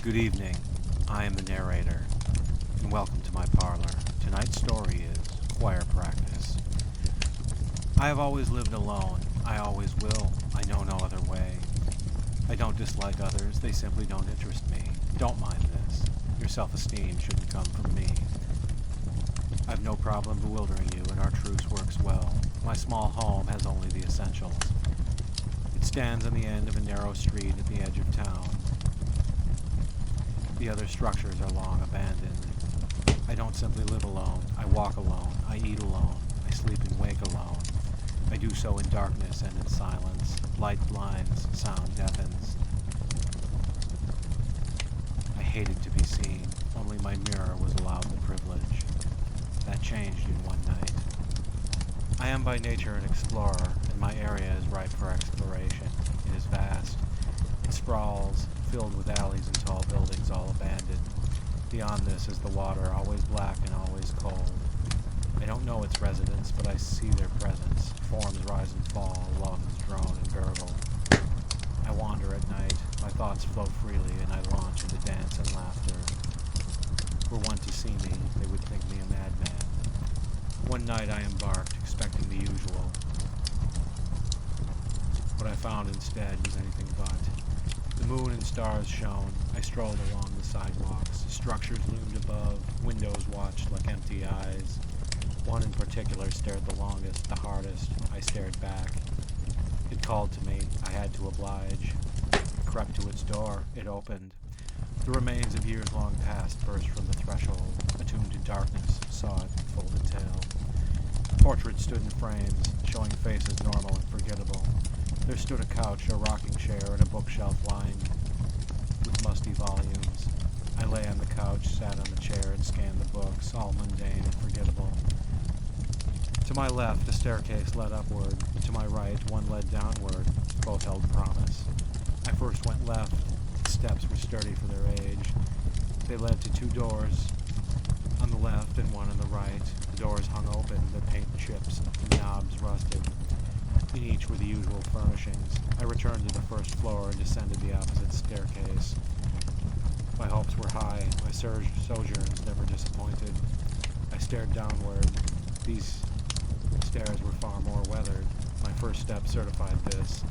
Good evening. I am the narrator, and welcome to my parlor. Tonight's story is choir practice. I have always lived alone. I always will. I know no other way. I don't dislike others. They simply don't interest me. Don't mind this. Your self-esteem shouldn't come from me. I have no problem bewildering you, and our truce works well. My small home has only the essentials. It stands on the end of a narrow street at the edge of town. The other structures are long abandoned. I don't simply live alone. I walk alone. I eat alone. I sleep and wake alone. I do so in darkness and in silence. Light blinds, sound deafens. I hated to be seen. Only my mirror was allowed the privilege. That changed in one night. I am by nature an explorer, and my area is ripe for exploration. It is vast. It sprawls, filled with alleys and tall buildings, all abandoned. Beyond this is the water, always black and always cold. I don't know its residents, but I see their presence. Forms rise and fall, lungs drone and gurgle. I wander at night. My thoughts flow freely, and I launch into dance and laughter. Were one to see me, they would think me a madman. One night I embarked, expecting the usual. What I found instead was anything but. The moon and stars shone. I strolled along the sidewalks. Structures loomed above. Windows watched like empty eyes. One in particular stared the longest, the hardest. I stared back. It called to me. I had to oblige. I crept to its door. It opened. The remains of years long past burst from the threshold. Attuned to darkness, saw it in full detail. Portraits stood in frames, showing faces normal and forgettable. There stood a couch, a rocking chair, and a bookshelf lined with musty volumes. I lay on the couch, sat on the chair, and scanned the books, all mundane and forgettable. To my left, a staircase led upward. To my right, one led downward. Both held promise. I first went left. The steps were sturdy for their age. They led to two doors on the left and one on the right. The doors hung open, their paint chips and knobs rusted. In each were the usual furnishings. I returned to the first floor and descended the opposite staircase. My hopes were high. My sojourns never disappointed. I stared downward. These stairs were far more weathered. My first step certified this.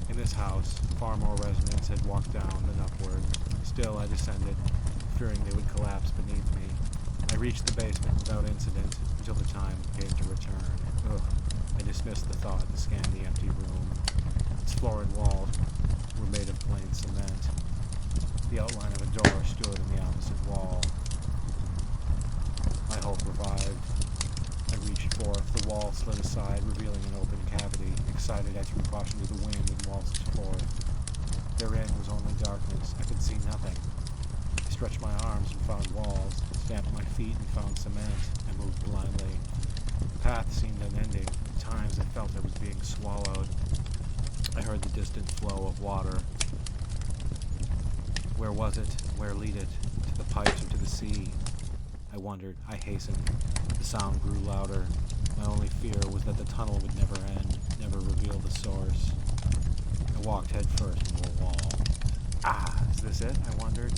In this house, far more residents had walked down than upward. Still, I descended, fearing they would collapse beneath me. I reached the basement without incident until the time came to return. Ugh. I dismissed the thought and scanned the empty room. Its floor and walls were made of plain cement. The outline of a door stood in the opposite wall. My hope revived. I reached forth. The wall slid aside, revealing an open cavity. Excited, I threw caution to the wind and waltzed forth. Therein was only darkness. I could see nothing. I stretched my arms and found walls, stamped my feet and found cement. I moved blindly. The path seemed unending. At times I felt I was being swallowed. I heard the distant flow of water. Where was it? Where lead it? To the pipes or to the sea? I wondered. I hastened. The sound grew louder. My only fear was that the tunnel would never end, never reveal the source. I walked headfirst into a wall. Ah, is this it? I wondered.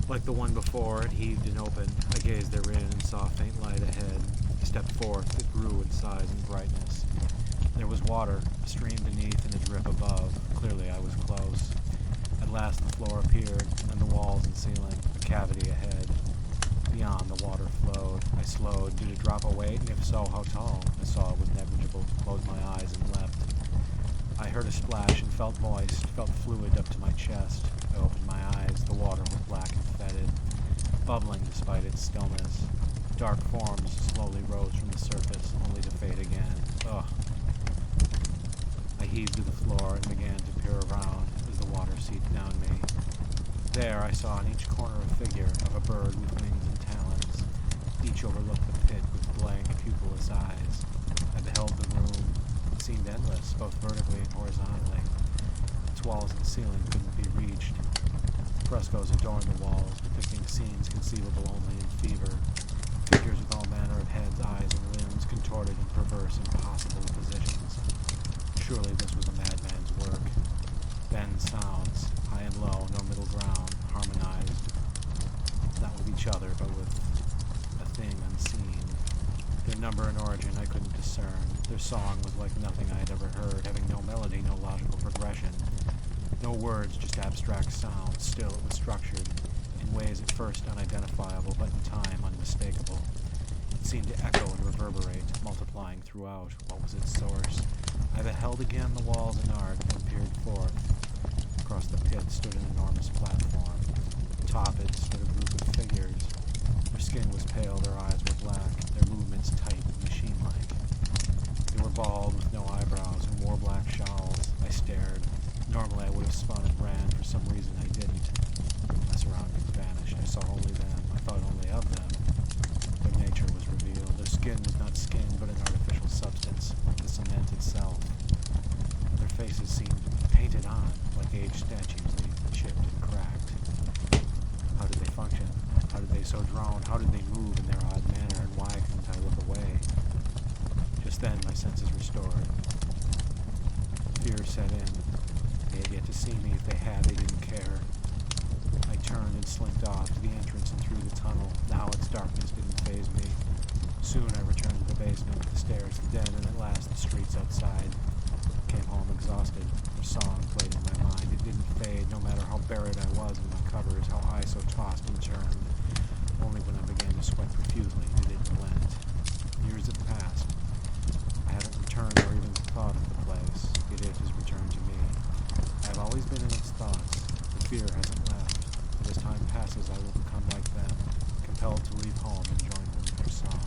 Like the one before, it heaved and opened. I gazed therein and saw a faint light ahead. I stepped forth. It grew in size and brightness. There was water, a stream beneath and a drip above. Clearly I was close. At last the floor appeared, and the walls and ceiling, a cavity ahead. Beyond, the water flowed. I slowed. Did it drop a weight, and if so, how tall? I saw it was negligible. Closed my eyes and leapt. I heard a splash and felt moist, felt fluid up to my chest. I opened my eyes. The water was black and fetid, bubbling despite its stillness. Dark forms slowly rose from the surface, only to fade again. Ugh. I heaved to the floor and began to peer around as the water seeped down me. There I saw in each corner a figure of a bird with wings and talons. Each overlooked the pit with blank, pupilless eyes. I beheld the room. It seemed endless, both vertically and horizontally. Its walls and ceiling couldn't be reached. Frescoes adorned the walls, depicting scenes conceivable only in fever. Figures with all manner of heads, eyes, and limbs contorted in perverse, impossible positions. Surely this was a madman's work. Then sounds, high and low, no middle ground, harmonized, not with each other, but with a thing unseen. Their number and origin I couldn't discern. Their song was like nothing I had ever heard, having no melody, no logical progression. No words, just abstract sounds. Still, it was structured in ways at first unidentifiable, but in time unmistakable. It seemed to echo and reverberate, multiplying throughout. What was its source? I beheld again the walls in art and peered forth. Across the pit stood an enormous platform. Atop it stood a group of figures. Their skin was pale, their eyes were black, their movements tight and machine-like. They were bald with no eyebrows and wore black shawls. I stared. Normally I would have spun and ran. For some reason I didn't. My surroundings vanished. I saw only them. I thought only of them. Their nature was revealed. Their skin was not skin, but an artificial substance, like the cement itself. Their faces seemed painted on, like aged statues. They chipped and cracked. How did they function? How did they so drone? How did they move in their odd manner, and why couldn't I look away? Just then my senses restored. Fear set in. They had yet to see me. If they had, they didn't care. I turned and slinked off to the entrance and through the tunnel. Now its darkness didn't faze me. Soon I returned to the basement, the stairs, the den, and at last the streets outside. Came home exhausted. The song played in my mind. It didn't fade, no matter how buried I was in my covers, how I so tossed and turned. Only when I began to sweat profusely did it relent. Years have passed. I haven't returned or even thought of the place, yet it has returned to me. I have always been in its thoughts. The fear hasn't left. But as time passes, I will become like them, compelled to leave home and join them in their song.